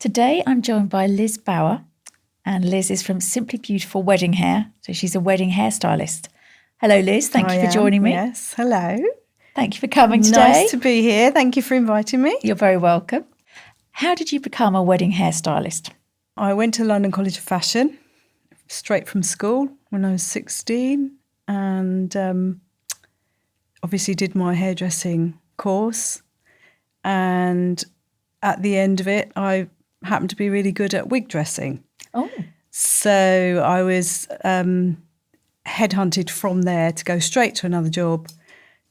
Today I'm joined by Liz Bauer, and Liz is from Simply Beautiful Wedding Hair. So she's a wedding hairstylist. Hello, Liz. Thank you for joining me. Yes, hello. Thank you for coming today. Nice to be here. Thank you for inviting me. You're very welcome. How did you become a wedding hairstylist? I went to London College of Fashion straight from school when I was 16 and obviously did my hairdressing course. And at the end of it, I happened to be really good at wig dressing. Oh. So I was headhunted from there to go straight to another job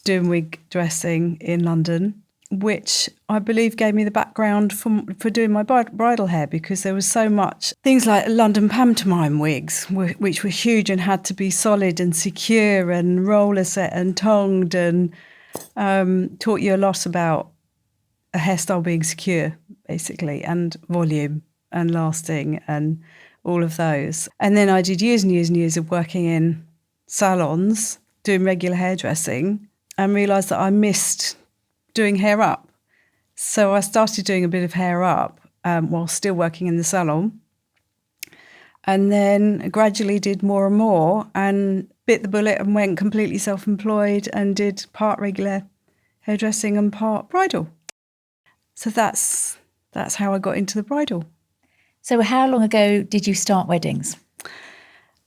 doing wig dressing in London, which I believe gave me the background for doing my bridal hair, because there was so much things like London pantomime wigs, which were huge and had to be solid and secure and roller set and tongued, and taught you a lot about a hairstyle being secure, basically, and volume and lasting and all of those. And then I did years and years and years of working in salons, doing regular hairdressing, and realised that I missed doing hair up. So I started doing a bit of hair up while still working in the salon, and then gradually did more and more and bit the bullet and went completely self-employed and did part regular hairdressing and part bridal. So that's how I got into the bridal. So how long ago did you start weddings?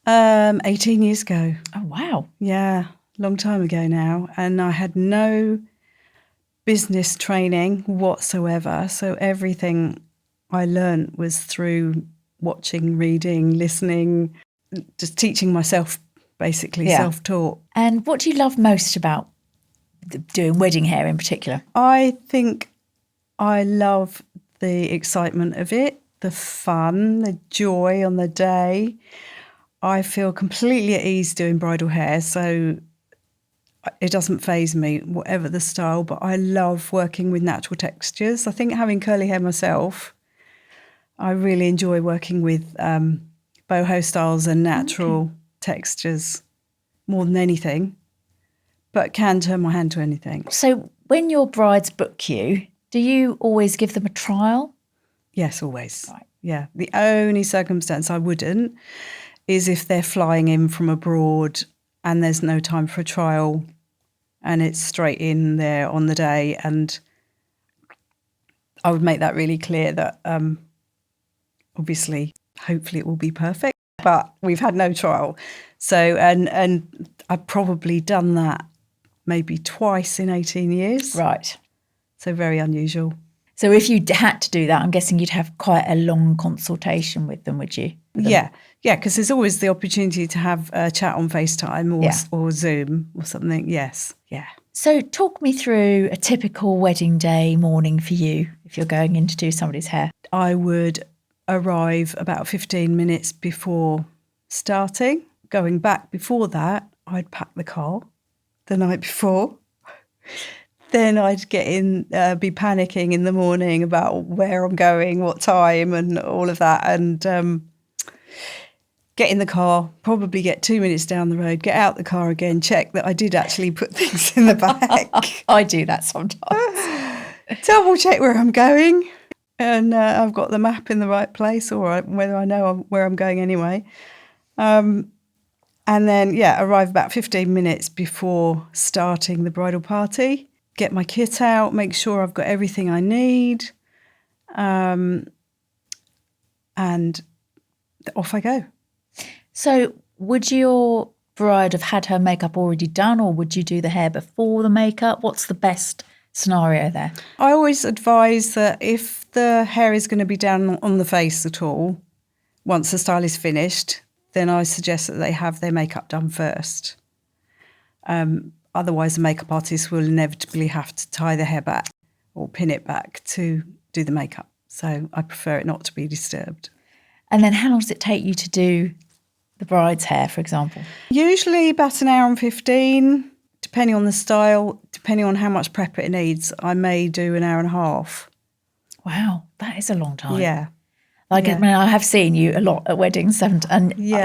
18 years ago. Oh, wow. Yeah, long time ago now. And I had no business training whatsoever. So everything I learnt was through watching, reading, listening, just teaching myself, basically, self-taught. And what do you love most about doing wedding hair in particular? I think I love the excitement of it, the fun, the joy on the day. I feel completely at ease doing bridal hair, so it doesn't faze me, whatever the style, but I love working with natural textures. I think having curly hair myself, I really enjoy working with boho styles and natural textures more than anything, but can turn my hand to anything. So when your brides book you, do you always give them a trial? Yes, always. Right. Yeah. The only circumstance I wouldn't is if they're flying in from abroad and there's no time for a trial and it's straight in there on the day. And I would make that really clear that obviously, hopefully it will be perfect, but we've had no trial. So, and I've probably done that maybe twice in 18 years. Right. So very unusual. So if you had to do that, I'm guessing you'd have quite a long consultation with them, would you? Yeah, because there's always the opportunity to have a chat on FaceTime or Zoom or something. Yes, yeah. So talk me through a typical wedding day morning for you if you're going in to do somebody's hair. I would arrive about 15 minutes before starting. Going back before that, I'd pack the car the night before. Then I'd get in, be panicking in the morning about where I'm going, what time and all of that, and get in the car, probably get 2 minutes down the road, get out the car again, check that I did actually put things in the bag. I do that sometimes. Double check where I'm going, and I've got the map in the right place, or whether I know where I'm going anyway. And then, arrive about 15 minutes before starting the bridal party. Get my kit out, make sure I've got everything I need, and off I go. So would your bride have had her makeup already done, or would you do the hair before the makeup? What's the best scenario there? I always advise that if the hair is going to be down on the face at all, once the style is finished, then I suggest that they have their makeup done first. Otherwise, the makeup artist will inevitably have to tie the hair back or pin it back to do the makeup. So I prefer it not to be disturbed. And then how long does it take you to do the bride's hair, for example? Usually about an hour and 15, depending on the style, depending on how much prep it needs. I may do an hour and a half. Wow, that is a long time. Yeah. I mean, I have seen you a lot at weddings, and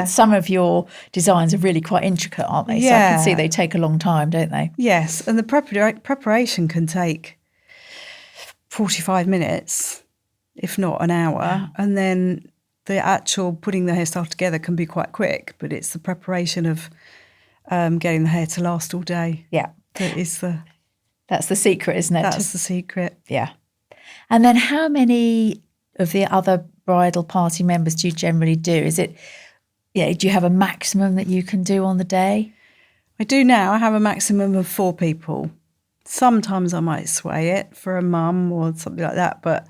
some of your designs are really quite intricate, aren't they? So I can see they take a long time, don't they? Yes, and the preparation can take 45 minutes. if not an hour. Wow. And then the actual putting the hairstyle together can be quite quick, but it's the preparation of getting the hair to last all day. Yeah. That's the secret, isn't it? That's the secret. Yeah. And then how many of the other bridal party members do you generally do? Is it, do you have a maximum that you can do on the day? I do now. I have a maximum of 4 people. Sometimes I might sway it for a mum or something like that, but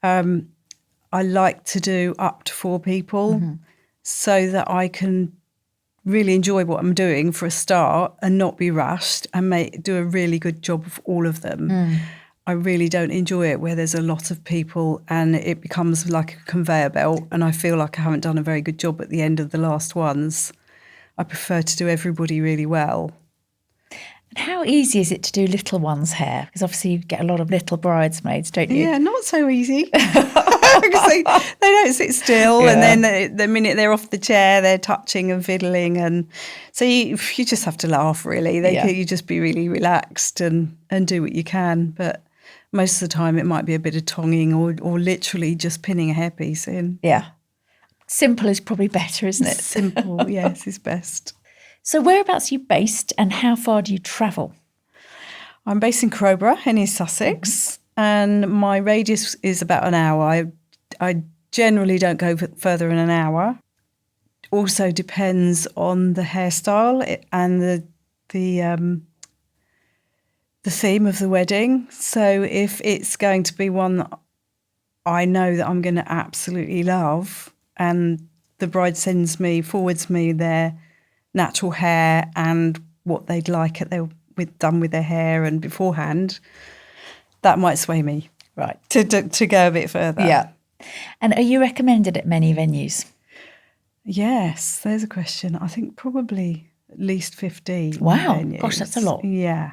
I like to do up to 4 people so that I can really enjoy what I'm doing for a start and not be rushed and do a really good job of all of them. I really don't enjoy it where there's a lot of people and it becomes like a conveyor belt and I feel like I haven't done a very good job at the end of the last ones. I prefer to do everybody really well. And how easy is it to do little ones' hair? Because obviously you get a lot of little bridesmaids, don't you? Yeah, not so easy. Because they don't sit still and then the minute they're off the chair, they're touching and fiddling. And so you just have to laugh, really. You just be really relaxed and do what you can. But most of the time it might be a bit of tonguing or literally just pinning a hairpiece in. Yeah. Simple is probably better, isn't it? Simple, yes, is best. So whereabouts are you based and how far do you travel? I'm based in Crowborough in East Sussex and my radius is about an hour. I generally don't go further than an hour. Also depends on the hairstyle and the theme of the wedding. So if it's going to be one that I know that I'm going to absolutely love and the bride forwards me their natural hair and what they'd like done with their hair and beforehand, that might sway me to go a bit further. Yeah. And are you recommended at many venues? Yes, there's a question. I think probably at least 15 Wow. venues. Gosh, that's a lot. Yeah.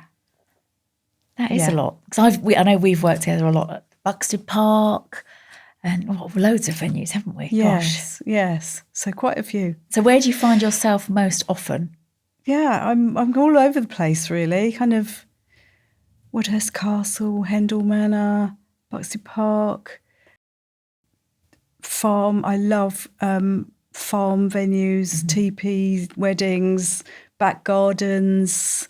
That is a lot. Because I know we've worked together a lot at Buxted Park and loads of venues, haven't we? Yes, Gosh. yes. So quite a few. So where do you find yourself most often? Yeah, I'm all over the place really. Kind of Woodhurst Castle, Hendall Manor, Buxted Park, farm. I love farm venues, teepees, weddings, back gardens.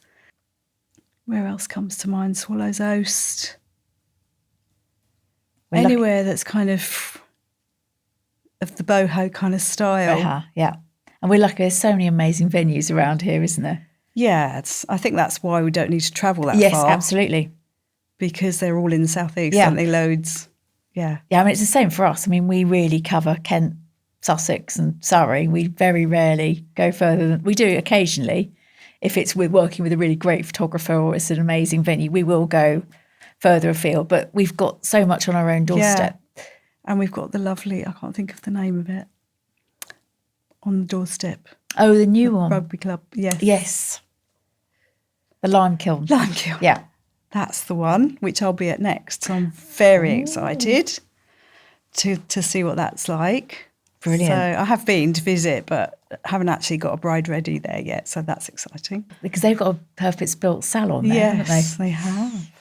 Where else comes to mind? Swallows Oast. Anywhere that's kind of the boho kind of style. Yeah. And we're lucky there's so many amazing venues around here, isn't there? Yeah, I think that's why we don't need to travel that far. Yes, absolutely. Because they're all in the southeast, aren't they? Loads. Yeah. Yeah, I mean, it's the same for us. I mean, we really cover Kent, Sussex and Surrey. We very rarely go further than we do occasionally. If we're working with a really great photographer or it's an amazing venue, we will go further afield. But we've got so much on our own doorstep. Yeah. And we've got the lovely, I can't think of the name of it, on the doorstep. Oh, the new one. Rugby club, yes. Yes. The Lime Kiln. Lime Kiln. Yeah. That's the one, which I'll be at next. So I'm very excited to see what that's like. Brilliant. So I have been to visit, but haven't actually got a bride ready there yet. So that's exciting. Because they've got a purpose-built salon there, haven't they? Yes, they have.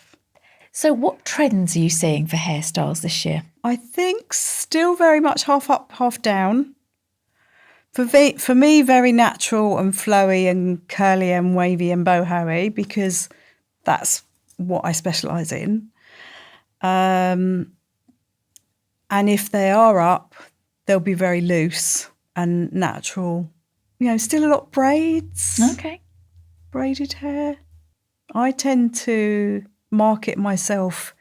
So what trends are you seeing for hairstyles this year? I think still very much half up, half down. For me, very natural and flowy and curly and wavy and boho-y because that's what I specialise in. And if they are up, they'll be very loose and natural. Still a lot of braids. Okay. Braided hair. I tend to market myself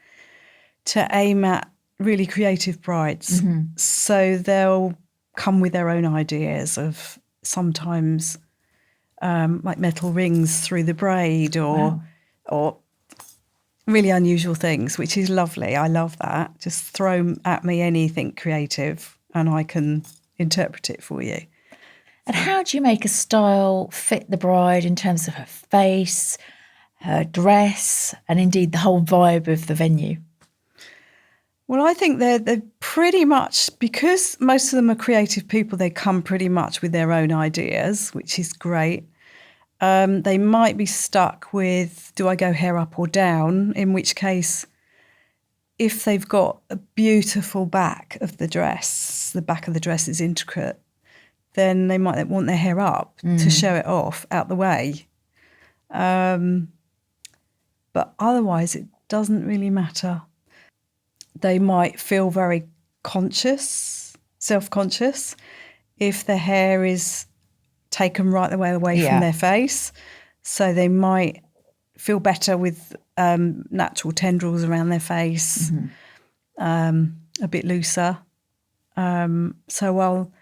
to aim at really creative brides. So they'll come with their own ideas of sometimes like metal rings through the braid or really unusual things, which is lovely. I love that. Just throw at me anything creative and I can interpret it for you. And how do you make a style fit the bride in terms of her face, her dress, and indeed the whole vibe of the venue? Well, I think they're pretty much, because most of them are creative people, they come pretty much with their own ideas, which is great. They might be stuck with, do I go hair up or down? In which case, if they've got a beautiful back of the dress, the back of the dress is intricate, then they might want their hair up to show it off out the way. But otherwise, it doesn't really matter. They might feel very conscious, self-conscious, if their hair is taken right the way away from their face. So they might feel better with natural tendrils around their face, a bit looser. So while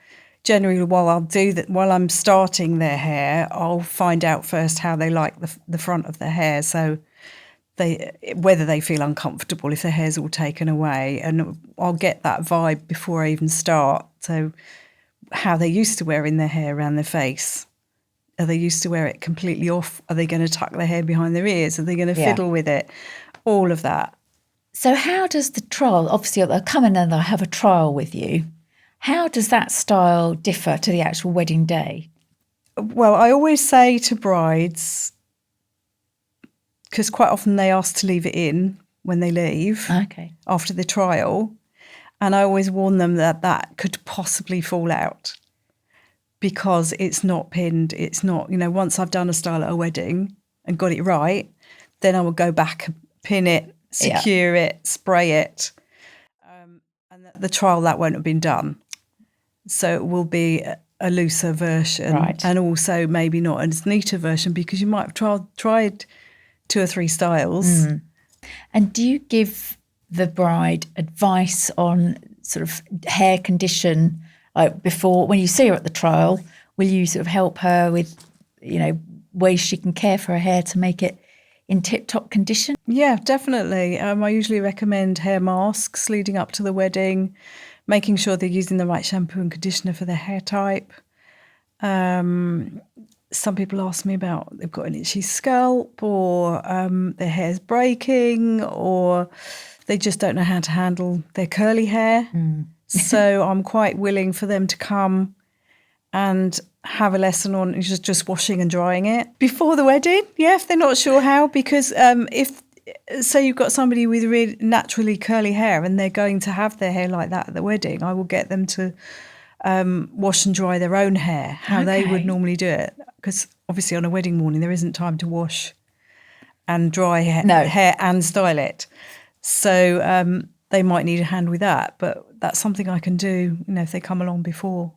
I'll do that, while I'm starting their hair, I'll find out first how they like the front of their hair. So whether they feel uncomfortable if their hair's all taken away, and I'll get that vibe before I even start. So how they used to wearing their hair around their face. Are they used to wear it completely off? Are they going to tuck their hair behind their ears? Are they going to fiddle with it? All of that. So how does the trial, obviously they'll come in and they'll have a trial with you. How does that style differ to the actual wedding day? Well, I always say to brides, because quite often they ask to leave it in when they leave after the trial, and I always warn them that could possibly fall out because it's not pinned. It's not, once I've done a style at a wedding and got it right, then I will go back, pin it, secure it, spray it. And the trial, that won't have been done. So it will be a looser version, and also maybe not as neat a version because you might have tried 2 or 3 styles. And do you give the bride advice on sort of hair condition, like before, when you see her at the trial? Will you sort of help her with, ways she can care for her hair to make it in tip-top condition? Yeah, definitely. I usually recommend hair masks leading up to the wedding, making sure they're using the right shampoo and conditioner for their hair type. Some people ask me about they've got an itchy scalp, or their hair's breaking, or they just don't know how to handle their curly hair. So I'm quite willing for them to come and have a lesson on just washing and drying it before the wedding. Yeah, if they're not sure how, because if say you've got somebody with really naturally curly hair and they're going to have their hair like that at the wedding, I will get them to wash and dry their own hair, how they would normally do it. Because obviously on a wedding morning, there isn't time to wash and dry hair and style it. So they might need a hand with that. But that's something I can do, if they come along before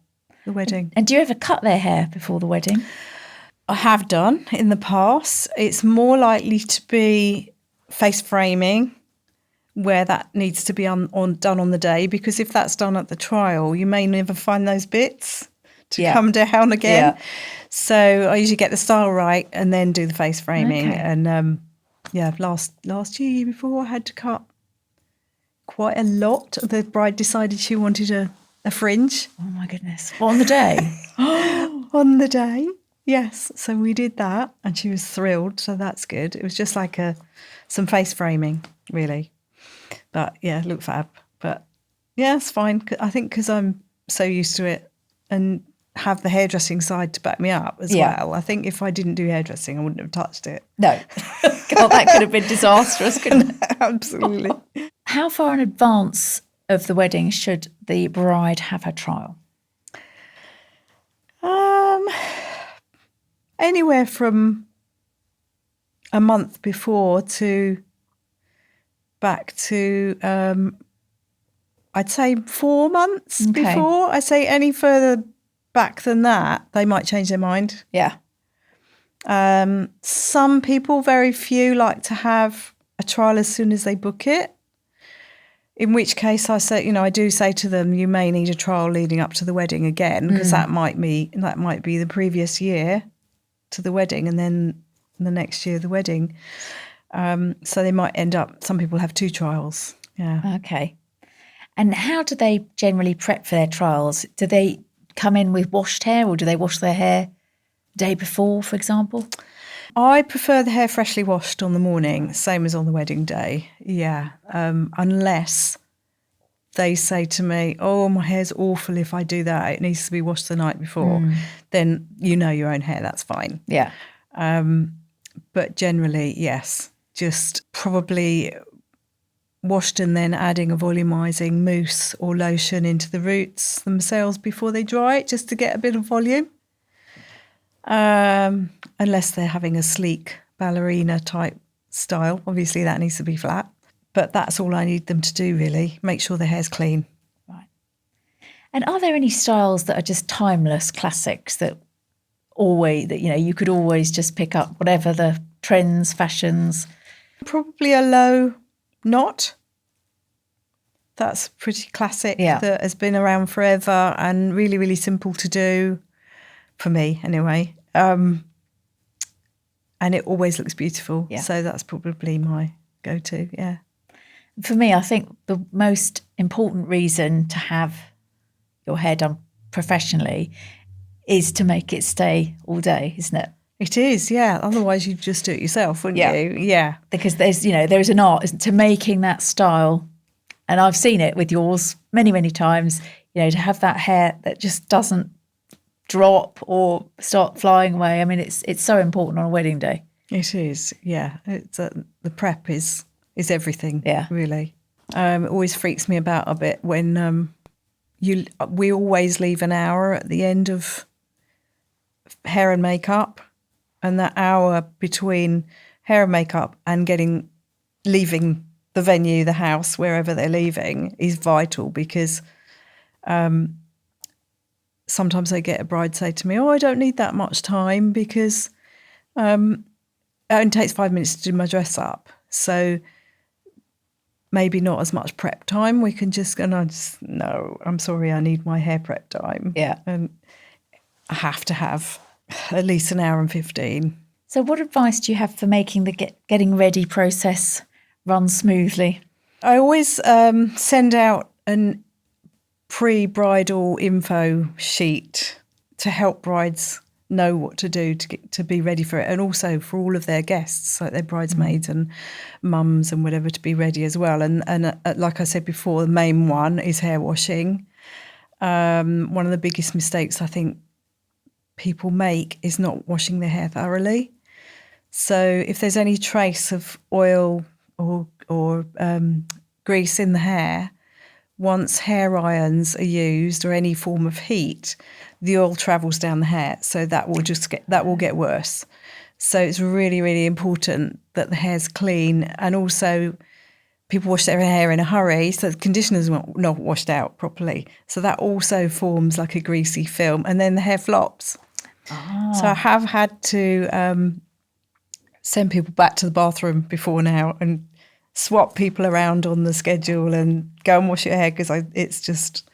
the wedding. And do you ever cut their hair before the wedding? I have done in the past. It's more likely to be face framing, where that needs to be done on the day, because if that's done at the trial, you may never find those bits to come down again. So I usually get the style right and then do the face framing. And last year before, I had to cut quite a lot. The bride decided she wanted a fringe. Oh my goodness! On the day? On the day, yes. So we did that, and she was thrilled. So that's good. It was just like some face framing, really. But yeah, look fab. But yeah, it's fine. I think because I'm so used to it and have the hairdressing side to back me up as well. I think if I didn't do hairdressing, I wouldn't have touched it. No. God, that could have been disastrous, couldn't it? Absolutely. How far in advance of the wedding should the bride have her trial? Anywhere from a month before to back to, I'd say 4 months before. I say any further back than that, they might change their mind. Yeah. Some people, very few, like to have a trial as soon as they book it. In which case I say, I do say to them, you may need a trial leading up to the wedding again, because that might be the previous year to the wedding, and then the next year the wedding. So they might end up, some people have 2 trials. Yeah. Okay. And how do they generally prep for their trials? Do they come in with washed hair, or do they wash their hair the day before, for example? I prefer the hair freshly washed on the morning, same as on the wedding day. Yeah. Unless they say to me, oh, my hair's awful if I do that, it needs to be washed the night before. Then your own hair, that's fine. Yeah. But generally, yes, just probably washed and then adding a volumizing mousse or lotion into the roots themselves before they dry, just to get a bit of volume. Unless they're having a sleek ballerina type style. Obviously that needs to be flat. But that's all I need them to do, really. Make sure their hair's clean. Right. And are there any styles that are just timeless classics that you could always just pick up, whatever the trends, fashions? Probably a low knot. That's pretty classic. That has been around forever and really, really simple to do, for me anyway. And it always looks beautiful. Yeah. So that's probably my go-to, yeah. For me, I think the most important reason to have your hair done professionally is to make it stay all day, isn't it? It is, yeah. Otherwise, you'd just do it yourself, wouldn't you? Yeah. Because there's an art to making that style. And I've seen it with yours many, many times, to have that hair that just doesn't drop or start flying away. I mean, it's so important on a wedding day. It is, yeah. It's the prep is everything, really. It always freaks me about a bit when we always leave an hour at the end of hair and makeup, and that hour between hair and makeup and leaving the venue, the house, wherever they're leaving, is vital, because sometimes I get a bride say to me, I don't need that much time because it only takes 5 minutes to do my dress up. So maybe not as much prep time. We can just go, no, I'm sorry, I need my hair prep time. Yeah. And I have to have at least an hour and 15. So what advice do you have for making the getting ready process run smoothly? I always send out an pre-bridal info sheet to help brides know what to do to be ready for it, and also for all of their guests, like their bridesmaids and mums and whatever, to be ready as well. And like I said before, the main one is hair washing. One of the biggest mistakes I think people make is not washing their hair thoroughly. So if there's any trace of oil or grease in the hair, once hair irons are used or any form of heat, the oil travels down the hair, so that will get worse. So it's really, really important that the hair's clean. And also, people wash their hair in a hurry, so the conditioner's not washed out properly. So that also forms like a greasy film, and then the hair flops. Oh. So I have had to send people back to the bathroom before now and swap people around on the schedule and go and wash your hair, because it's just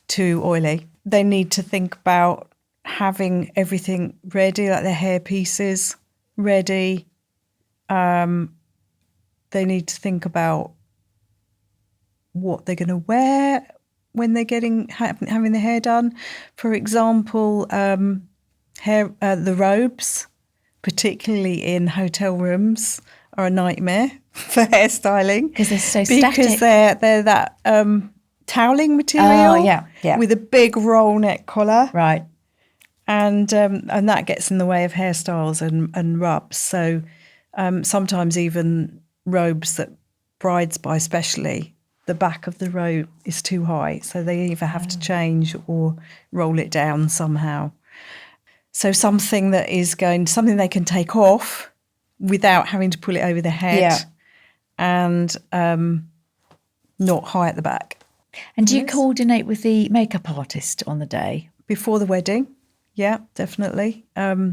too oily. They need to think about having everything ready, like their hair pieces ready. They need to think about what they're going to wear when they're having their hair done. For example, the robes, particularly in hotel rooms, are a nightmare for hairstyling, because they're so static. Because they're that toweling material, with a big roll neck collar, right? And that gets in the way of hairstyles and rubs. So sometimes even robes that brides buy specially, the back of the robe is too high, so they either have to change or roll it down somehow. So something they can take off without having to pull it over their head, and not high at the back. And do you coordinate with the makeup artist on the day? Before the wedding? Yeah, definitely. I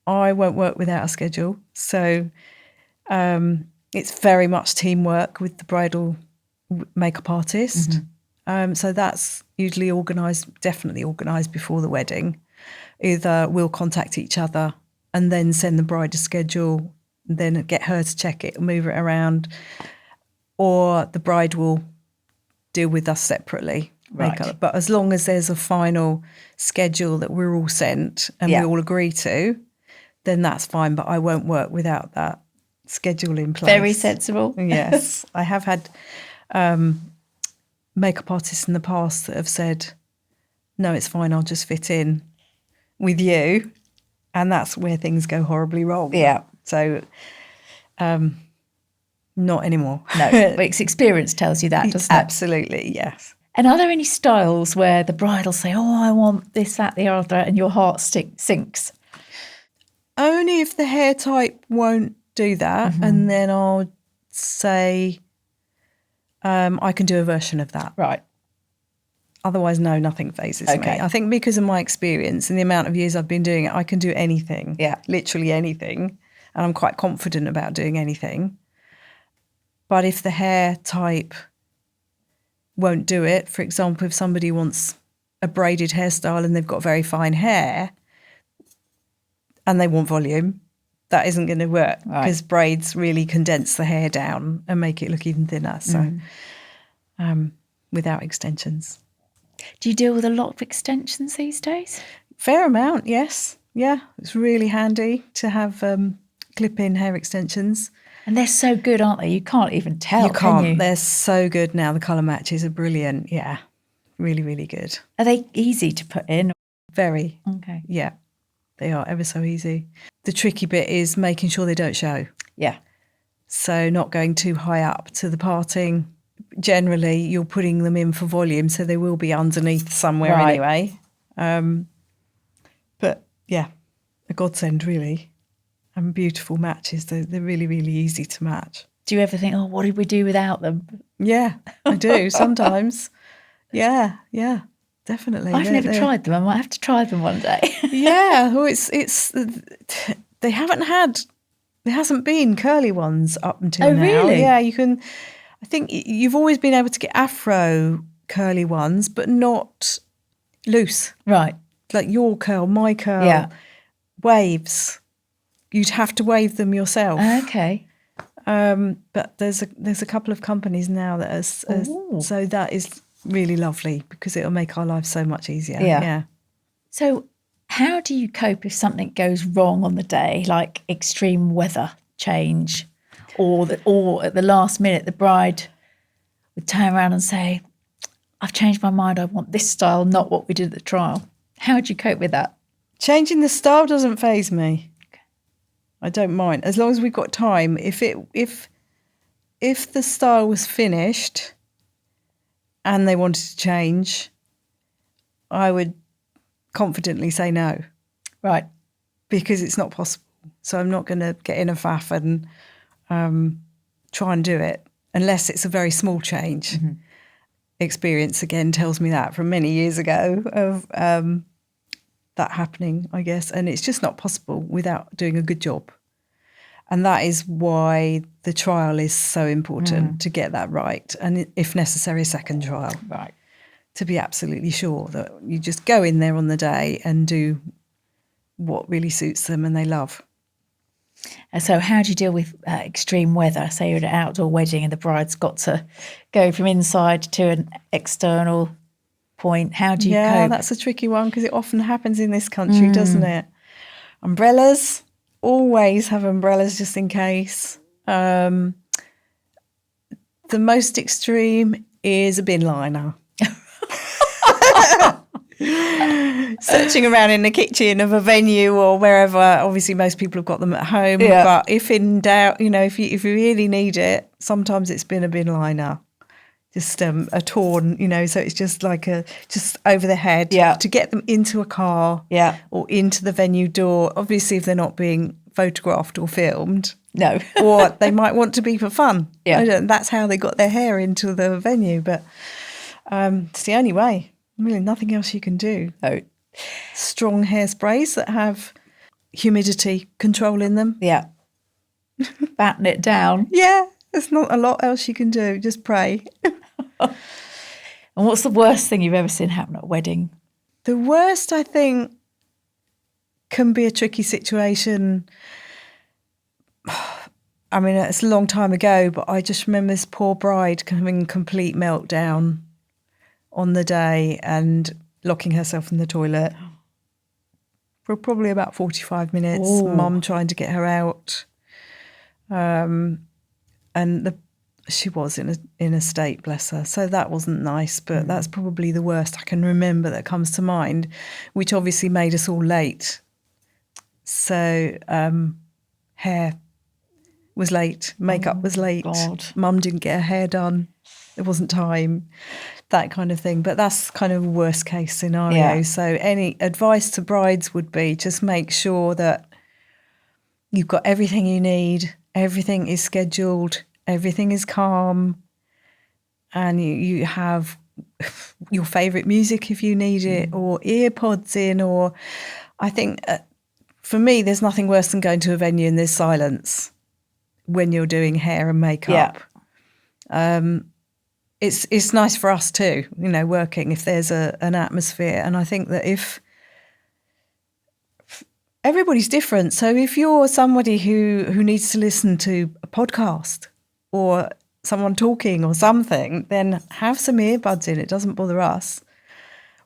won't work without a schedule. So it's very much teamwork with the bridal makeup artist. Mm-hmm. So that's usually definitely organised before the wedding. Either we'll contact each other and then send the bride a schedule, then get her to check it and move it around, or the bride will deal with us separately. Right. But as long as there's a final schedule that we're all sent and we all agree to, then that's fine. But I won't work without that schedule in place. Very sensible. Yes. I have had makeup artists in the past that have said, no, it's fine, I'll just fit in with you. And that's where things go horribly wrong. Yeah. So, Not anymore. No, but experience tells you that, doesn't it? Absolutely, yes. And are there any styles where the bride will say, oh, I want this, that, the other, and your heart sinks? Only if the hair type won't do that, and then I'll say, I can do a version of that. Right. Otherwise, no, nothing phases me. I think because of my experience and the amount of years I've been doing it, I can do anything. Yeah. Literally anything. And I'm quite confident about doing anything. But if the hair type won't do it, for example, if somebody wants a braided hairstyle and they've got very fine hair and they want volume, that isn't going to work because braids really condense the hair down and make it look even thinner. So without extensions. Do you deal with a lot of extensions these days? Fair amount, yes. Yeah, it's really handy to have clip-in hair extensions. And they're so good, aren't they? You can't even tell, You can't. can you? They're so good now. The colour matches are brilliant. Yeah, really, really good. Are they easy to put in? Very. Okay. Yeah, they are ever so easy. The tricky bit is making sure they don't show. Yeah. So not going too high up to the parting. Generally, you're putting them in for volume, so they will be underneath somewhere anyway. But yeah, a godsend really. And beautiful matches. They're really, really easy to match. Do you ever think, oh, what did we do without them? Yeah, I do sometimes. Yeah, definitely. I've never tried them. I might have to try them one day. Yeah, well, there hasn't been curly ones up until now. Really? Yeah, you can. I think you've always been able to get afro curly ones, but not loose. Right. Like your curl, my curl, waves. You'd have to wave them yourself. Okay. But there's a couple of companies now that so that is really lovely because it'll make our life so much easier. Yeah. So how do you cope if something goes wrong on the day, like extreme weather change, or at the last minute the bride would turn around and say, I've changed my mind, I want this style, not what we did at the trial. How do you cope with that? Changing the style doesn't faze me. I don't mind as long as we've got time. If the style was finished and they wanted to change, I would confidently say no. Right. Because it's not possible. So I'm not going to get in a faff and try and do it unless it's a very small change. Mm-hmm. Experience again tells me that from many years ago of that happening, I guess. And it's just not possible without doing a good job. And that is why the trial is so important to get that right. And if necessary, a second trial. Right. To be absolutely sure that you just go in there on the day and do what really suits them and they love. So how do you deal with extreme weather? Say you're at an outdoor wedding and the bride's got to go from inside to an external point. How do you cope? Yeah, that's a tricky one because it often happens in this country, doesn't it? Umbrellas, always have umbrellas just in case. The most extreme is a bin liner. Searching around in the kitchen of a venue or wherever. Obviously, most people have got them at home. Yeah. But if in doubt, if you really need it, sometimes it's been a bin liner. Just a torn, so it's just like just over the head to get them into a car or into the venue door. Obviously, if they're not being photographed or filmed. No. Or they might want to be for fun. Yeah. That's how they got their hair into the venue. But it's the only way. Really, nothing else you can do. Oh. Strong hairsprays that have humidity control in them. Yeah. Batten it down. Yeah, there's not a lot else you can do. Just pray. And what's the worst thing you've ever seen happen at a wedding? The worst, I think, can be a tricky situation. I mean, it's a long time ago, but I just remember this poor bride having complete meltdown on the day and locking herself in the toilet for probably about 45 minutes. Ooh. Mum trying to get her out. She was in a state, bless her. So that wasn't nice, but that's probably the worst I can remember that comes to mind, which obviously made us all late. So hair was late, makeup was late, God. mum didn't get her hair done, there wasn't time, that kind of thing. But that's kind of a worst case scenario. Yeah. So any advice to brides would be just make sure that you've got everything you need, everything is scheduled, everything is calm, and you have your favourite music if you need it, or ear pods in, or I think for me there's nothing worse than going to a venue and there's silence when you're doing hair and makeup. It's nice for us too, working if there's an atmosphere. And I think that if everybody's different, so if you're somebody who needs to listen to a podcast or someone talking or something, then have some earbuds in. It doesn't bother us.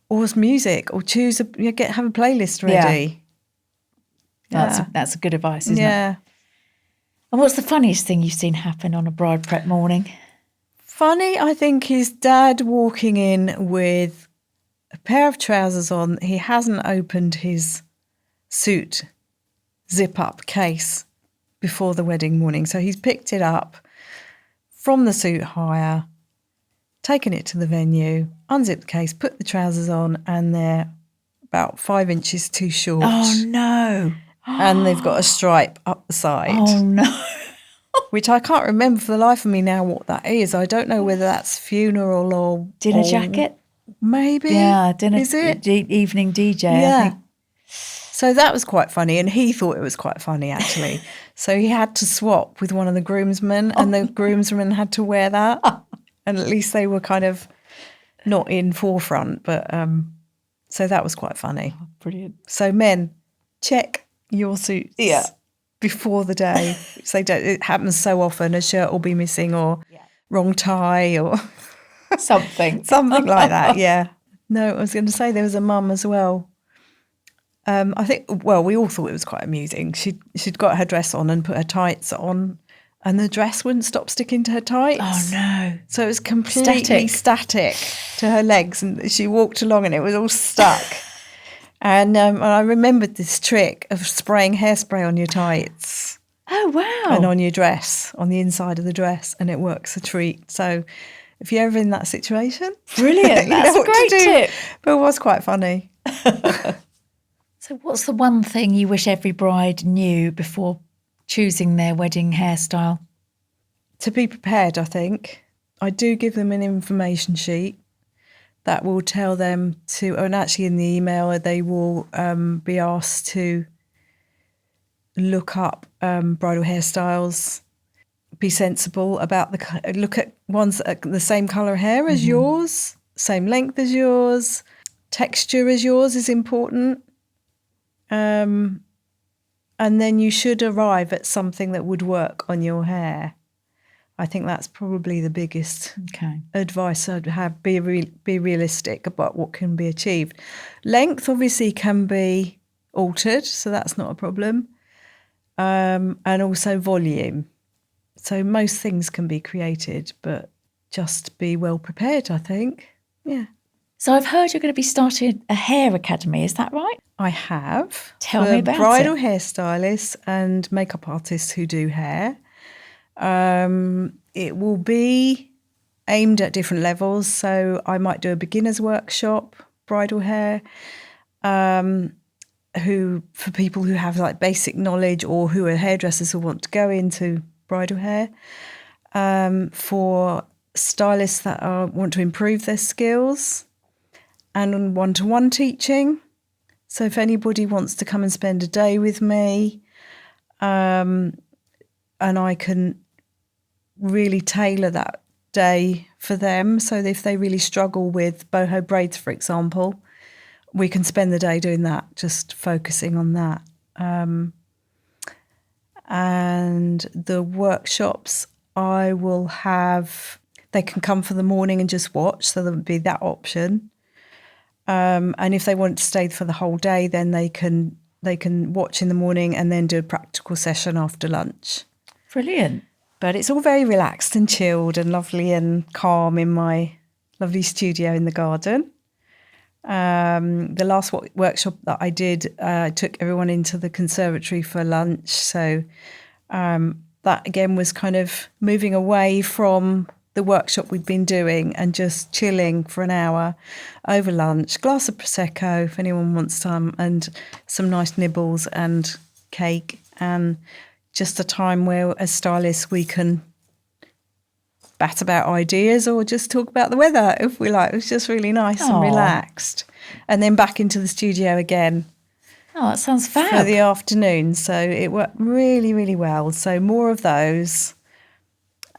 Or music, or have a playlist ready. That's a good advice, isn't it? Yeah. And what's the funniest thing you've seen happen on a bride prep morning? Funny, I think, is Dad walking in with a pair of trousers on. He hasn't opened his suit zip-up case before the wedding morning. So he's picked it up from the suit hire, taken it to the venue, unzipped the case, put the trousers on, and they're about 5 inches too short. Oh, no. And they've got a stripe up the side. Oh, no. Which I can't remember for the life of me now what that is. I don't know whether that's funeral or... Dinner jacket? Maybe. Yeah, dinner. Is it? Evening DJ, Yeah. I think. So that was quite funny, and he thought it was quite funny, actually. So he had to swap with one of the groomsmen, and the groomsmen had to wear that. And at least they were kind of not in forefront, but so that was quite funny. Oh, brilliant. So men, check your suits before the day. So it happens so often, a shirt will be missing or wrong tie or Something. something like that, yeah. No, I was going to say there was a mum as well. I think, well, we all thought it was quite amusing. She'd got her dress on and put her tights on, and the dress wouldn't stop sticking to her tights. Oh, no. So it was completely static to her legs, and she walked along and it was all stuck. And I remembered this trick of spraying hairspray on your tights. Oh, wow. And on your dress, on the inside of the dress, and it works a treat. So if you're ever in that situation... Brilliant. That's a great tip. But it was quite funny. So what's the one thing you wish every bride knew before choosing their wedding hairstyle? To be prepared, I think. I do give them an information sheet that will tell them to, and actually in the email they will be asked to look up bridal hairstyles, be sensible about look at ones that are the same colour hair as yours, same length as yours, texture as yours is important. And then you should arrive at something that would work on your hair. I think that's probably the biggest advice I'd have. Be realistic about what can be achieved. Length obviously can be altered, so that's not a problem. And also volume. So most things can be created, but just be well prepared, I think. Yeah. So I've heard you're going to be starting a hair academy, is that right? I have. Tell me about bridal it. hairstylists and makeup artists who do hair. It will be aimed at different levels. So I might do a beginner's workshop, bridal hair, for people who have like basic knowledge or who are hairdressers who want to go into bridal hair. For stylists that want to improve their skills, and on one-to-one teaching. So if anybody wants to come and spend a day with me, and I can really tailor that day for them. So if they really struggle with boho braids, for example, we can spend the day doing that, just focusing on that. And the workshops I will have, they can come for the morning and just watch, so there would be that option. And if they want to stay for the whole day, then they can watch in the morning and then do a practical session after lunch. Brilliant. But it's all very relaxed and chilled and lovely and calm in my lovely studio in the garden. The last workshop that I did, I took everyone into the conservatory for lunch. So that again was kind of moving away from the workshop we'd been doing and just chilling for an hour over lunch, glass of Prosecco if anyone wants some, and some nice nibbles and cake, and just a time where as stylists we can bat about ideas or just talk about the weather if we like. It was just really nice and relaxed. And then back into the studio again. Oh, that sounds fab. For the afternoon. So it worked really, really well. So more of those.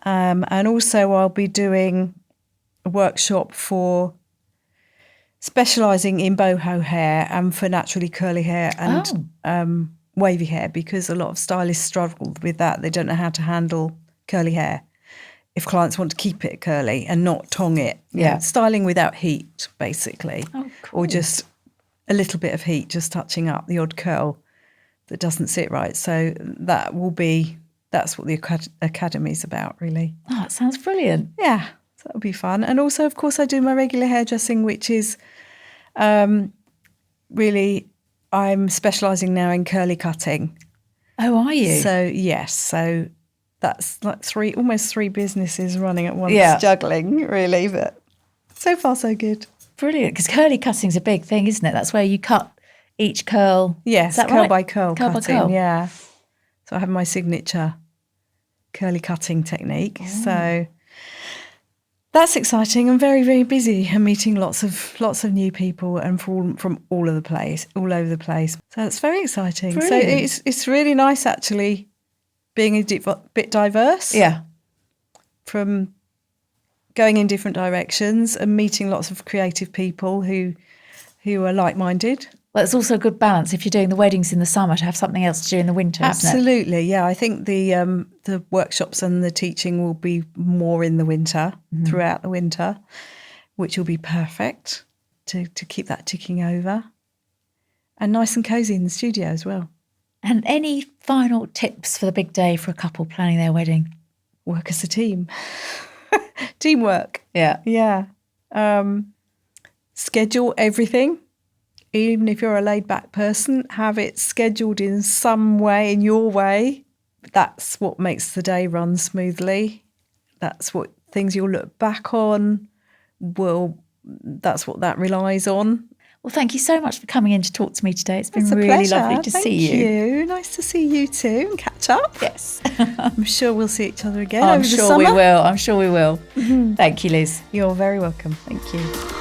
And also I'll be doing a workshop for specialising in boho hair and for naturally curly hair and wavy hair, because a lot of stylists struggle with that. They don't know how to handle curly hair if clients want to keep it curly and not tong it. You know, styling without heat, basically. Oh, cool. Or just a little bit of heat, just touching up the odd curl that doesn't sit right. So that's what the Academy's about, really. Oh, that sounds brilliant. Yeah, so that'll be fun. And also, of course, I do my regular hairdressing, which is really, I'm specialising now in curly cutting. Oh, are you? So, yes. So that's like almost three businesses running at once, juggling, really. But so far, so good. Brilliant, because curly cutting's a big thing, isn't it? That's where you cut each curl. Yes, is that curl right? by curl Curl cutting, by curl. yeah. So I have my signature curly cutting technique. So that's exciting and very, very busy, and meeting lots of new people and from all over the place. So it's very exciting. Brilliant. So it's really nice actually being a bit diverse. Yeah. From going in different directions and meeting lots of creative people who are like-minded. Well, it's also a good balance if you're doing the weddings in the summer to have something else to do in the winter, isn't it? Absolutely, yeah. I think the workshops and the teaching will be more in the winter, throughout the winter, which will be perfect to keep that ticking over. And nice and cosy in the studio as well. And any final tips for the big day for a couple planning their wedding? Work as a team. Teamwork. Yeah. Yeah. Schedule everything. Even if you're a laid-back person, have it scheduled in some way, in your way. That's what makes the day run smoothly. That's what things you'll look back on. That's what that relies on. Well, thank you so much for coming in to talk to me today. It's been It's a really pleasure. lovely to see you. Thank you. Nice to see you too and catch up. Yes. I'm sure we'll see each other again I'm over the sure summer. we will. I'm sure we will. Thank you, Liz. You're very welcome. Thank you.